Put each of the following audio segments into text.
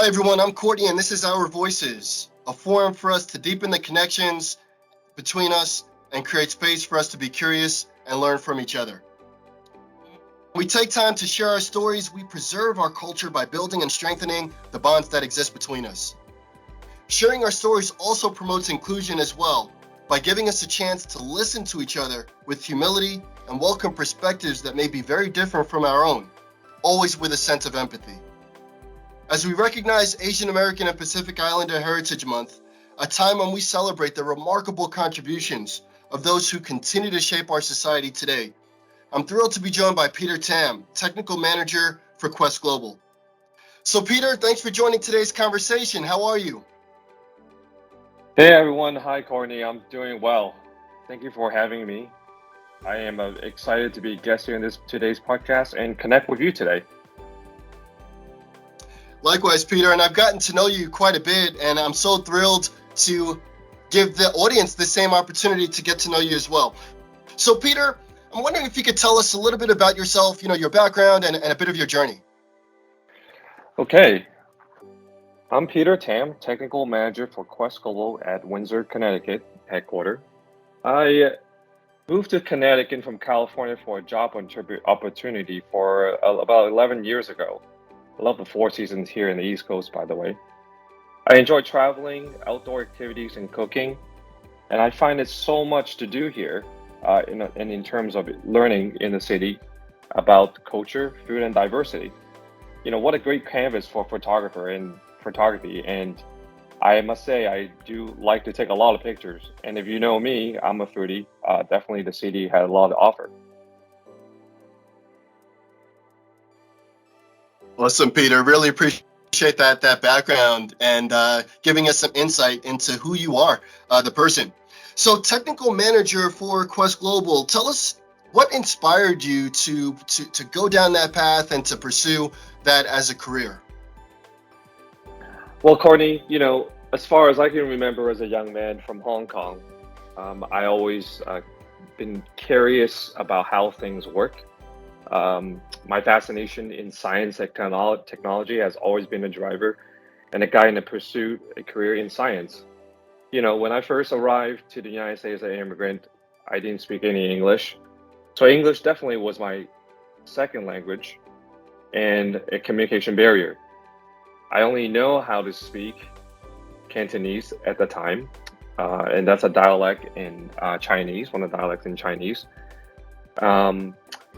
Hi everyone, I'm Courtney and this is Our Voices, a forum for us to deepen the connections between us and create space for us to be curious and learn from each other. We take time to share our stories, we preserve our culture by building and strengthening the bonds that exist between us. Sharing our stories also promotes inclusion as well, by giving us a chance to listen to each other with humility and welcome perspectives that may be very different from our own, always with a sense of empathy. As we recognize Asian American and Pacific Islander Heritage Month, a time when we celebrate the remarkable contributions of those who continue to shape our society today, I'm thrilled to be joined by Peter Tam, Technical Manager for Quest Global. So Peter, thanks for joining today's conversation. How are you? Hey everyone, hi Courtney, I'm doing well. Thank you for having me. I am excited to be a guest here in today's podcast and connect with you today. Likewise, Peter, and I've gotten to know you quite a bit, and I'm so thrilled to give the audience the same opportunity to get to know you as well. So, Peter, I'm wondering if you could tell us a little bit about yourself, your background and a bit of your journey. Okay, I'm Peter Tam, Technical Manager for Quest Global at Windsor, Connecticut headquarters. I moved to Connecticut from California for a job opportunity for about 11 years ago. I love the 4 seasons here in the East Coast, by the way. I enjoy traveling, outdoor activities, and cooking, and I find it so much to do here in terms of learning in the city about culture, food, and diversity. What a great canvas for photography, and I must say I do like to take a lot of pictures. And if you know me, I'm a foodie. Definitely the city had a lot to offer. Awesome, Peter. Really appreciate that background and giving us some insight into who you are, the person. So, technical manager for Quest Global, tell us what inspired you to go down that path and to pursue that as a career. Well, Courtney, as far as I can remember as a young man from Hong Kong, I always been curious about how things work. My fascination in science and technology has always been a driver and a guide in pursuit a career in science. When I first arrived to the United States as an immigrant, I didn't speak any English. So English definitely was my second language and a communication barrier. I only know how to speak Cantonese at the time, and that's a dialect in Chinese, one of the dialects in Chinese.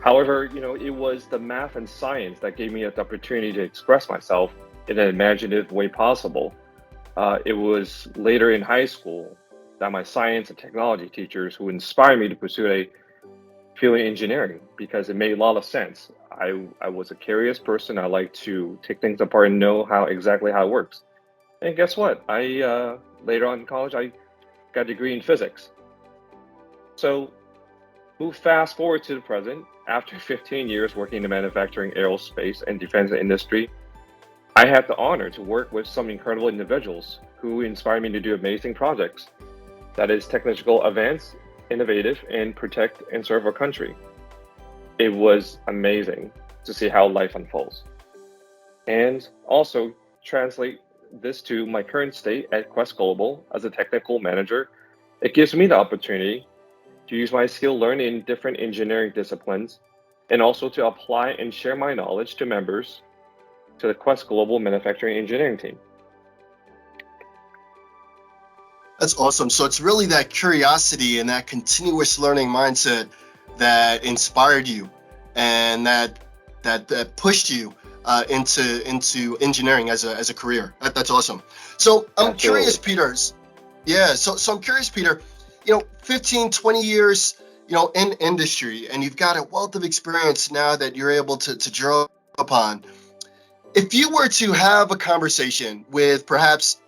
However, it was the math and science that gave me the opportunity to express myself in an imaginative way possible. It was later in high school that my science and technology teachers who inspired me to pursue a field in engineering because it made a lot of sense. I was a curious person. I like to take things apart and know exactly how it works. And guess what? I later on in college, I got a degree in physics. So move fast forward to the present. After 15 years working in the manufacturing, aerospace, and defense industry, I had the honor to work with some incredible individuals who inspired me to do amazing projects. That is technological advance, innovative, and protect and serve our country. It was amazing to see how life unfolds. And also translate this to my current state at Quest Global as a technical manager. It gives me the opportunity to use my skill learned in different engineering disciplines, and also to apply and share my knowledge to members to the Quest Global Manufacturing Engineering team. That's awesome. So it's really that curiosity and that continuous learning mindset that inspired you and that pushed you into engineering as a career. That's awesome. So I'm curious, Peter. Yeah. So I'm curious, Peter. 15, 20 years, in industry, and you've got a wealth of experience now that you're able to draw upon. If you were to have a conversation with perhaps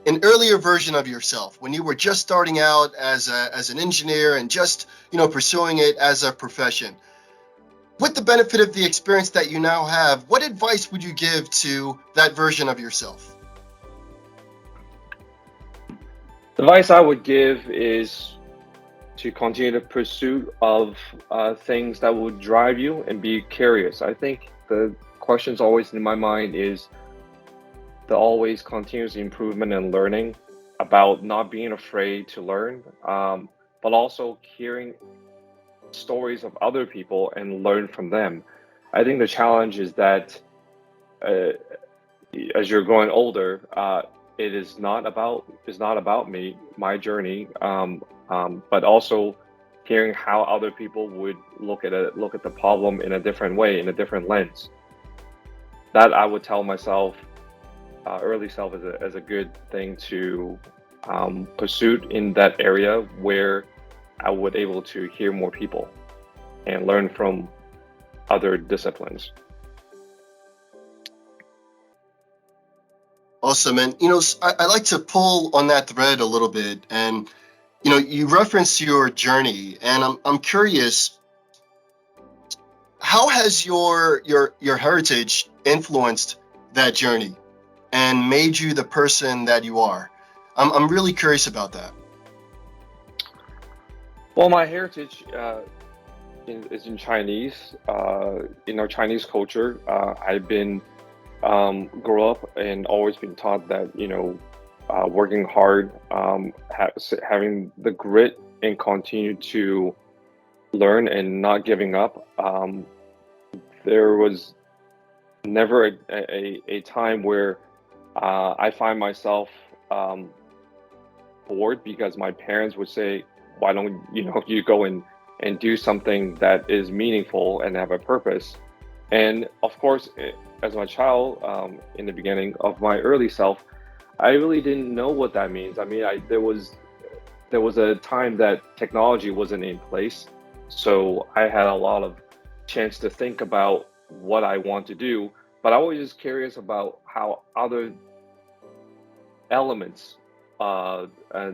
an earlier version of yourself, when you were just starting out as an engineer and just, pursuing it as a profession, with the benefit of the experience that you now have, what advice would you give to that version of yourself? The advice I would give is to continue the pursuit of things that would drive you and be curious. I think the questions always in my mind is, the always continuous improvement and learning, about not being afraid to learn, but also hearing stories of other people and learn from them. I think the challenge is that uh, as you're growing older, it's not about me, my journey, but also hearing how other people would look at the problem in a different way, in a different lens. That I would tell myself, early self, as a good thing to pursue in that area where I would able to hear more people and learn from other disciplines. Awesome. And, I like to pull on that thread a little bit. And, you reference your journey, and I'm curious, how has your heritage influenced that journey and made you the person that you are? I'm really curious about that. Well, my heritage is in Chinese. In our Chinese culture, I've been grow up and always been taught that working hard, having the grit and continue to learn and not giving up. There was never a time where I find myself bored because my parents would say, "Why don't you go and do something that is meaningful and have a purpose?" And of course, as my child, in the beginning of my early self, I really didn't know what that means. I mean, there was a time that technology wasn't in place, so I had a lot of chance to think about what I want to do. But I was just curious about how other elements,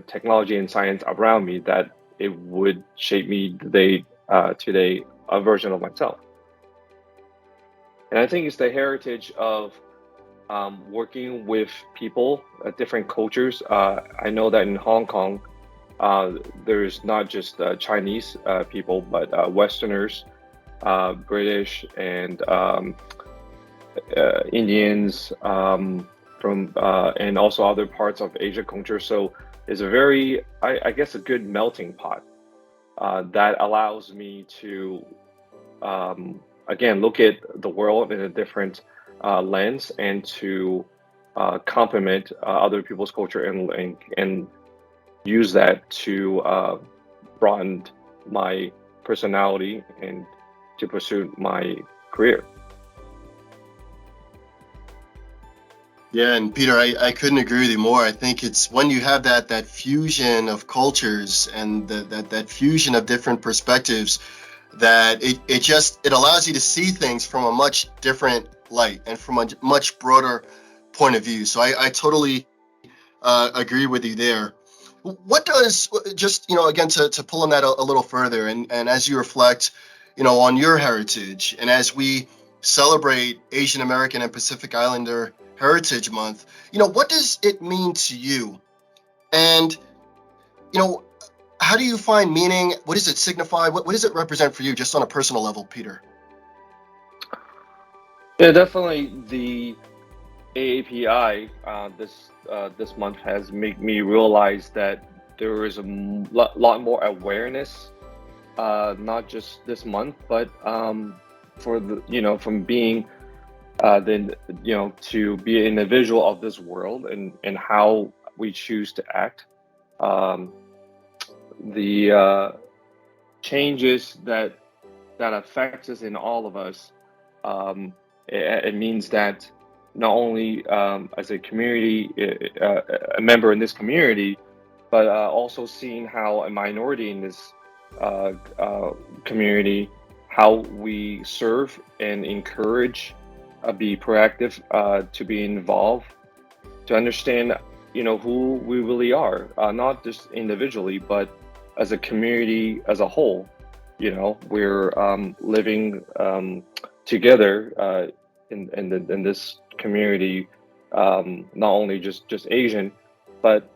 technology and science around me, that it would shape me today, a version of myself. And I think it's the heritage of working with people, different cultures. I know that in Hong Kong, there's not just Chinese people, but Westerners, British, and Indians, and also other parts of Asia culture. So it's a very, I guess, a good melting pot that allows me to, again, look at the world in a different lens, and to complement other people's culture, and use that to broaden my personality and to pursue my career. Yeah, and Peter, I couldn't agree with you more. I think it's when you have that fusion of cultures and that fusion of different perspectives, that it allows you to see things from a much different light and from a much broader point of view. So I totally agree with you there. What does, just, again, to pull on that a little further, and as you reflect, on your heritage, and as we celebrate Asian American and Pacific Islander Heritage Month, what does it mean to you? And, you know, how do you find meaning? What does it signify? What does it represent for you, just on a personal level, Peter? Yeah, definitely the AAPI this month has made me realize that there is a lot more awareness, not just this month, but for the from being then to be an individual of this world, and how we choose to act. Um, the changes that affects us in all of us. It means that not only as a community, a member in this community, but also seeing how a minority in this community, how we serve and encourage, be proactive, to be involved, to understand, who we really are, not just individually, but as a community as a whole. We're living together in this community, not only just Asian, but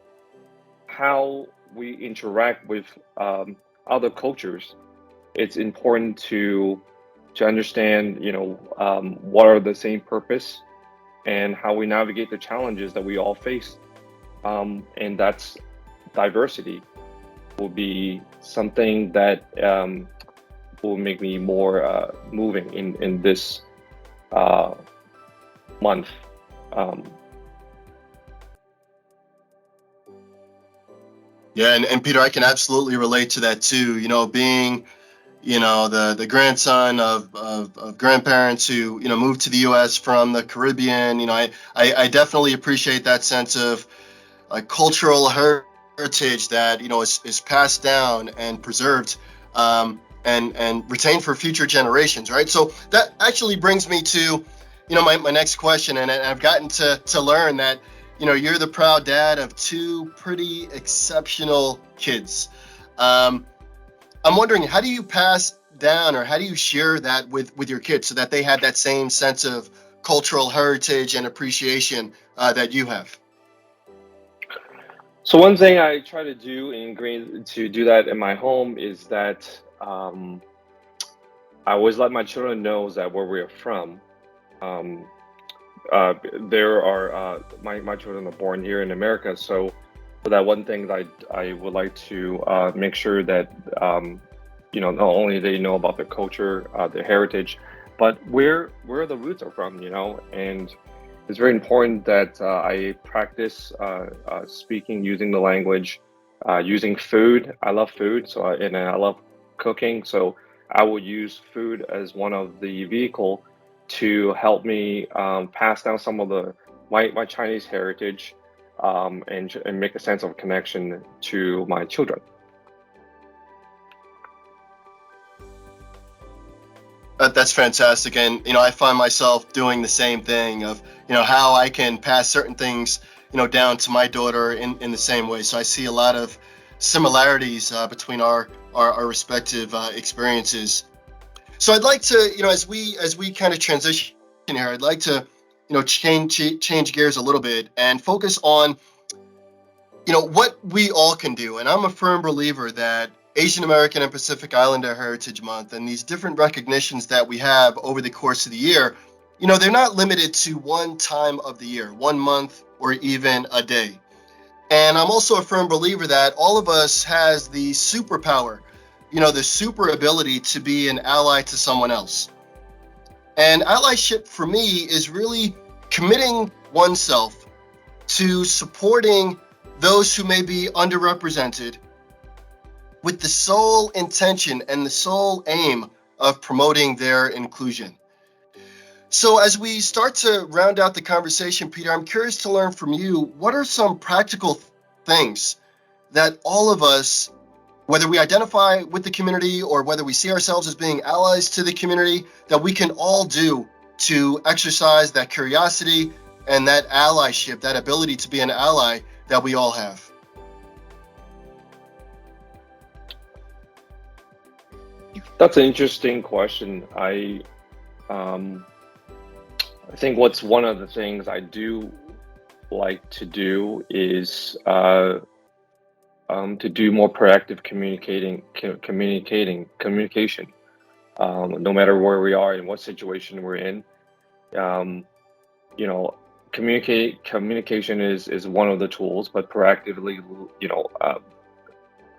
how we interact with other cultures. It's important to understand, what are the same purpose, and how we navigate the challenges that we all face. And that's diversity will be something that will make me more moving in this uh, month. Um, Yeah, and Peter, I can absolutely relate to that too. Being the grandson of grandparents who moved to the U.S. from the Caribbean. I definitely appreciate that sense of cultural heritage that is passed down and preserved, and retained for future generations, right? So that actually brings me to my next question, and I've gotten to learn that you're the proud dad of two pretty exceptional kids. um, I'm wondering, how do you pass down, or how do you share that with your kids so that they have that same sense of cultural heritage and appreciation that you have? so one thing I try to do to do that in my home is that I always let my children know that where we're from. Um, there are my children are born here in America, so that one thing that I would like to make sure that not only they know about their culture, their heritage, but where the roots are from, and it's very important that I practice speaking, using the language, using food. I love food, and I love cooking, so I will use food as one of the vehicle to help me pass down some of my Chinese heritage, and make a sense of connection to my children. That's fantastic, and I find myself doing the same thing of how I can pass certain things down to my daughter in the same way. So I see a lot of similarities between our respective experiences. So I'd like to as we kind of transition here, I'd like to change gears a little bit and focus on what we all can do. And I'm a firm believer that Asian American and Pacific Islander Heritage Month and these different recognitions that we have over the course of the year, they're not limited to one time of the year, one month, or even a day. And I'm also a firm believer that all of us has the superpower, the super ability to be an ally to someone else. And allyship for me is really committing oneself to supporting those who may be underrepresented, with the sole intention and the sole aim of promoting their inclusion. So, as we start to round out the conversation, Peter, I'm curious to learn from you, what are some practical things that all of us, whether we identify with the community or whether we see ourselves as being allies to the community, that we can all do to exercise that curiosity and that allyship, that ability to be an ally that we all have? That's an interesting question. Um, I think what's one of the things I do like to do is to do more proactive communication. No matter where we are and what situation we're in, um, you know, communication is one of the tools, but proactively,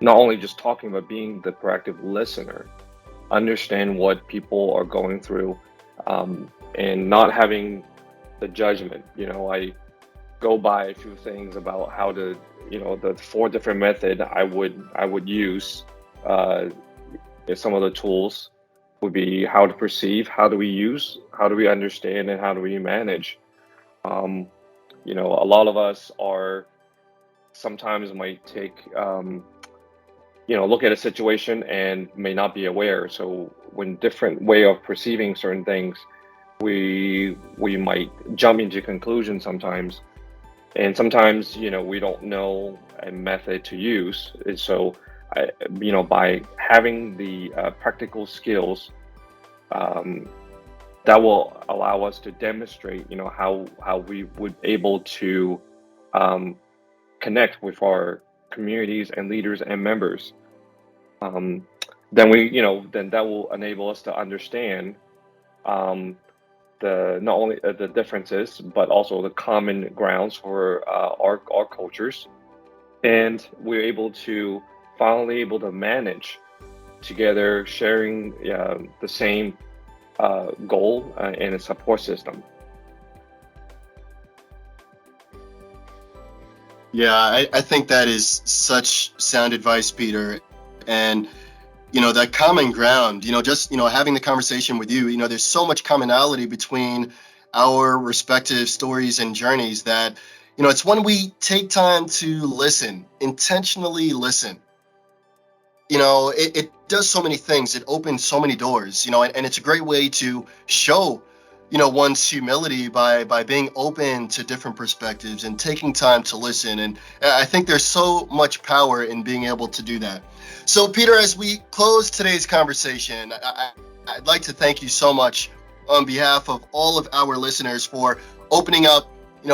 not only just talking, but being the proactive listener, understand what people are going through, and not having the judgment. I go by a few things about how to, the four different method I would use. Uh, some of the tools would be how to perceive, how do we use, how do we understand, and how do we manage. Um, a lot of us are sometimes might take, look at a situation and may not be aware. So when different way of perceiving certain things, we might jump into conclusions sometimes, and sometimes we don't know a method to use. And so by having the practical skills, um, that will allow us to demonstrate how we would able to um, connect with our communities and leaders and members. Um, then that will enable us to understand, um, the not only the differences but also the common grounds for our cultures, and we're able to finally able to manage together, sharing the same goal and a support system. Yeah, I think that is such sound advice, Peter. And that common ground, just having the conversation with you, there's so much commonality between our respective stories and journeys that it's when we take time to listen, intentionally listen. It does so many things. It opens so many doors, and it's a great way to show one's humility by being open to different perspectives and taking time to listen. And I think there's so much power in being able to do that. So, Peter, as we close today's conversation, I'd like to thank you so much on behalf of all of our listeners for opening up,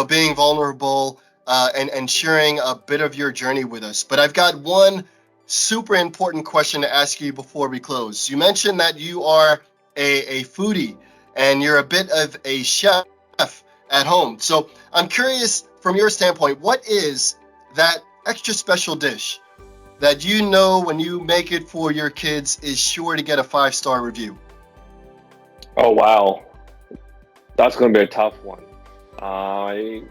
being vulnerable, and sharing a bit of your journey with us. But I've got one super important question to ask you before we close. You mentioned that you are a foodie and you're a bit of a chef at home. So I'm curious, from your standpoint, what is that extra special dish that when you make it for your kids is sure to get a 5-star review? Oh wow, that's going to be a tough one. I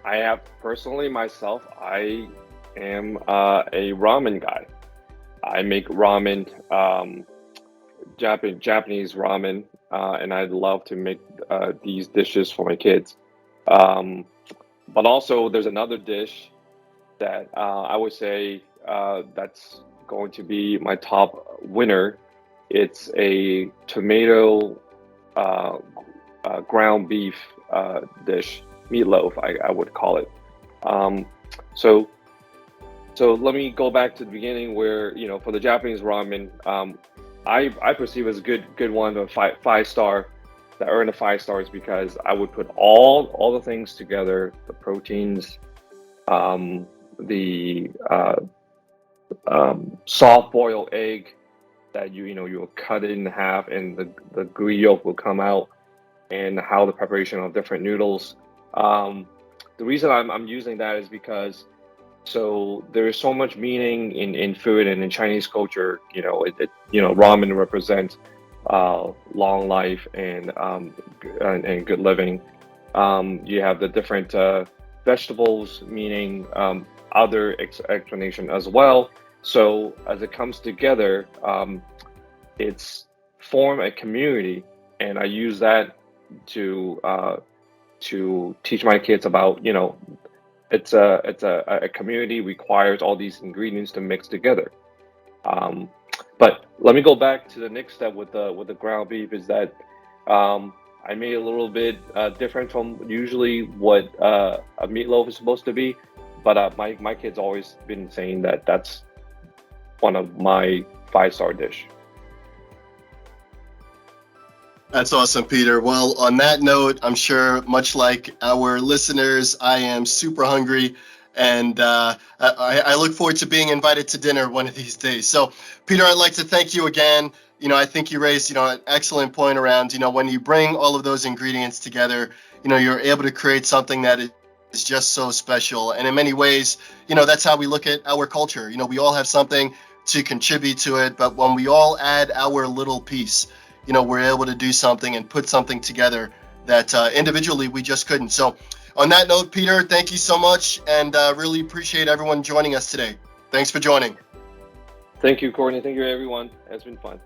have personally myself, I am a ramen guy. I make ramen, Japanese ramen, and I'd love to make these dishes for my kids. But also, there's another dish that I would say that's going to be my top winner. It's a tomato ground beef dish, meatloaf, I would call it. So So let me go back to the beginning where, for the Japanese ramen, I perceive as a good one, a five star that earned a 5 stars because I would put all the things together, the proteins, the soft boiled egg that you'll cut it in half and the gooey yolk will come out, and how the preparation of different noodles. The reason I'm using that is because there is so much meaning in food and in Chinese culture. Ramen represents long life and good living. You have the different vegetables, meaning other explanation as well. So as it comes together, it's form a community, and I use that to teach my kids about it's a community requires all these ingredients to mix together. But let me go back to the next step with the ground beef is that I made a little bit different from usually what a meatloaf is supposed to be. But my kids always been saying that that's one of my 5-star dish. That's awesome, Peter. Well, on that note, I'm sure, much like our listeners, I am super hungry, and I look forward to being invited to dinner one of these days. So, Peter, I'd like to thank you again. I think you raised, an excellent point around, when you bring all of those ingredients together, you're able to create something that is just so special. And in many ways, that's how we look at our culture. We all have something to contribute to it, but when we all add our little piece, we're able to do something and put something together that individually we just couldn't. So on that note, Peter, thank you so much, and really appreciate everyone joining us today. Thanks for joining. Thank you, Courtney. Thank you, everyone. It's been fun.